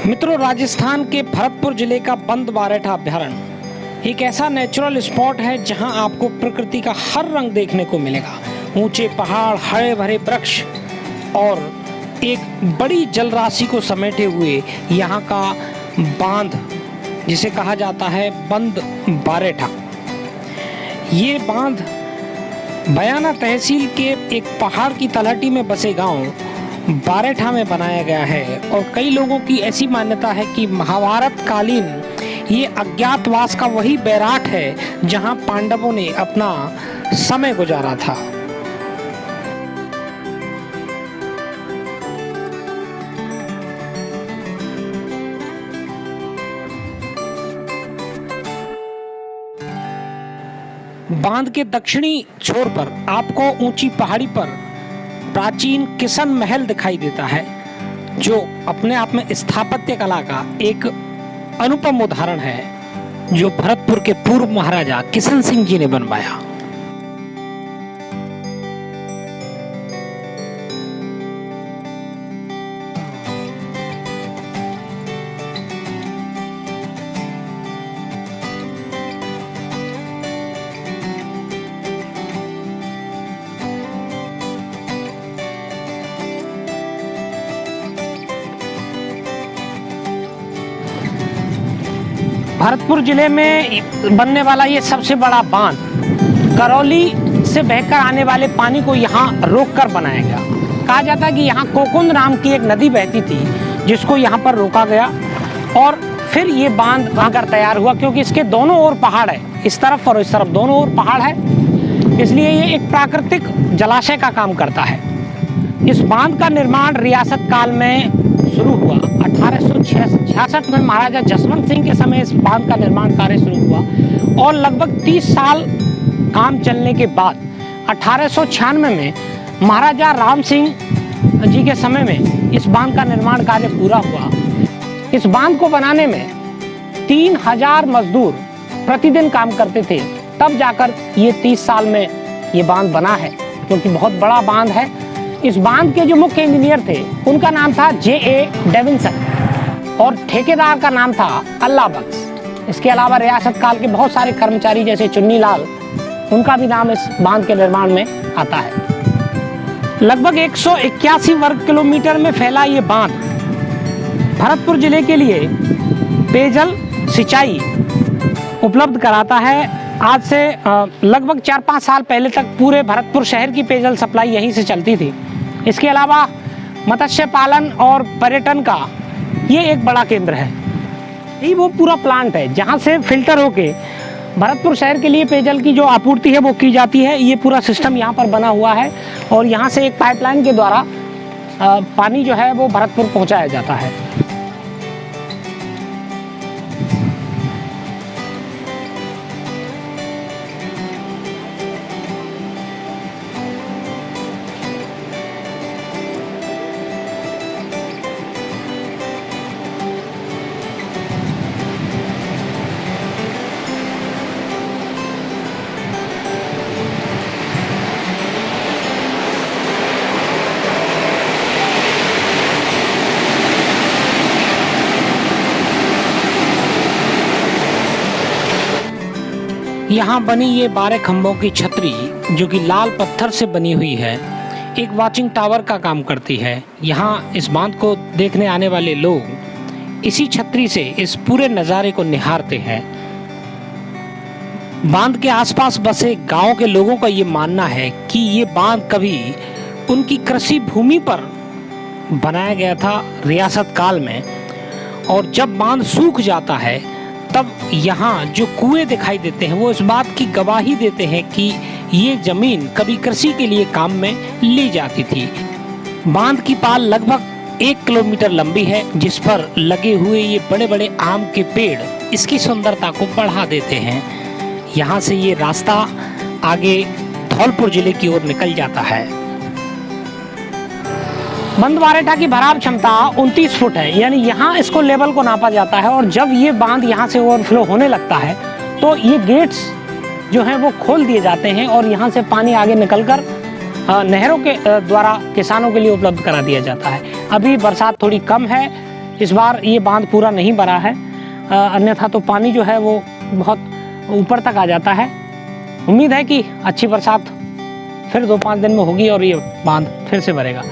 मित्रों, राजस्थान के भरतपुर जिले का बंद बारेठा अभ्यारण्य एक ऐसा नेचुरल स्पॉट है जहां आपको प्रकृति का हर रंग देखने को मिलेगा। ऊंचे पहाड़, हरे भरे वृक्ष और एक बड़ी जलराशि को समेटे हुए यहां का बांध, जिसे कहा जाता है बंद बारेठा। ये बांध बयाना तहसील के एक पहाड़ की तलहटी में बसे गांव बारेठा में बनाया गया है और कई लोगों की ऐसी मान्यता है कि महाभारत कालीन ये अज्ञातवास का वही बैराठ है जहां पांडवों ने अपना समय गुजारा था। बांध के दक्षिणी छोर पर आपको ऊंची पहाड़ी पर प्राचीन किशन महल दिखाई देता है, जो अपने आप में स्थापत्य कला का एक अनुपम उदाहरण है, जो भरतपुर के पूर्व महाराजा किशन सिंह जी ने बनवाया। भरतपुर जिले में बनने वाला ये सबसे बड़ा बांध करौली से बहकर आने वाले पानी को यहाँ रोककर बनाया गया। कहा जाता है कि यहाँ कोकुंद नाम की एक नदी बहती थी, जिसको यहाँ पर रोका गया और फिर ये बांध बनकर तैयार हुआ, क्योंकि इसके दोनों ओर पहाड़ है, इस तरफ और इस तरफ दोनों ओर पहाड़ है, इसलिए ये एक प्राकृतिक जलाशय का काम करता है। इस बांध का निर्माण रियासत काल में शुरू हुआ। 1866 में महाराजा जसवंत सिंह के समय इस बांध का निर्माण कार्य शुरू हुआ और लगभग 30 साल काम चलने के बाद 1896 में महाराजा राम सिंह जी के समय में इस बांध का निर्माण कार्य पूरा हुआ। इस बांध को बनाने में 3000 मजदूर प्रतिदिन काम करते थे, तब जाकर ये 30 साल में ये बांध बना है, क्योंकि बहुत बड़ा बांध है। इस बांध के जो मुख्य इंजीनियर थे उनका नाम था J.A. डेविंसन और ठेकेदार का नाम था अल्लाह बख्श। इसके अलावा रियासत काल के बहुत सारे कर्मचारी जैसे चुन्नी लाल, उनका भी नाम इस बांध के निर्माण में आता है। लगभग 181 वर्ग किलोमीटर में फैला ये बांध भरतपुर जिले के लिए पेयजल सिंचाई उपलब्ध कराता है। आज से लगभग 4-5 साल पहले तक पूरे भरतपुर शहर की पेयजल सप्लाई यहीं से चलती थी। इसके अलावा मत्स्य पालन और पर्यटन का ये एक बड़ा केंद्र है। यही वो पूरा प्लांट है जहाँ से फिल्टर होके भरतपुर शहर के लिए पेयजल की जो आपूर्ति है वो की जाती है। ये पूरा सिस्टम यहाँ पर बना हुआ है और यहाँ से एक पाइपलाइन के द्वारा पानी जो है वो भरतपुर पहुँचाया जाता है। यहाँ बनी ये 12 खंभों की छतरी, जो कि लाल पत्थर से बनी हुई है, एक वॉचिंग टावर का काम करती है। यहाँ इस बांध को देखने आने वाले लोग इसी छतरी से इस पूरे नज़ारे को निहारते हैं। बांध के आसपास बसे गांव के लोगों का ये मानना है कि ये बांध कभी उनकी कृषि भूमि पर बनाया गया था रियासत काल में, और जब बांध सूख जाता है तब यहाँ जो कुएं दिखाई देते हैं वो इस बात की गवाही देते हैं कि ये जमीन कभी कृषि के लिए काम में ली जाती थी। बांध की पाल लगभग 1 किलोमीटर लंबी है, जिस पर लगे हुए ये बड़े बड़े आम के पेड़ इसकी सुंदरता को बढ़ा देते हैं। यहाँ से ये रास्ता आगे धौलपुर जिले की ओर निकल जाता है। बंद बारेठा की भराव क्षमता 29 फुट है, यानी यहाँ इसको लेवल को नापा जाता है और जब ये बांध यहाँ से ओवरफ्लो होने लगता है तो ये गेट्स जो हैं वो खोल दिए जाते हैं और यहाँ से पानी आगे निकलकर नहरों के द्वारा किसानों के लिए उपलब्ध करा दिया जाता है। अभी बरसात थोड़ी कम है, इस बार ये बांध पूरा नहीं भरा है, अन्यथा तो पानी जो है वो बहुत ऊपर तक आ जाता है। उम्मीद है कि अच्छी बरसात फिर 2-5 दिन में होगी और ये बांध फिर से भरेगा।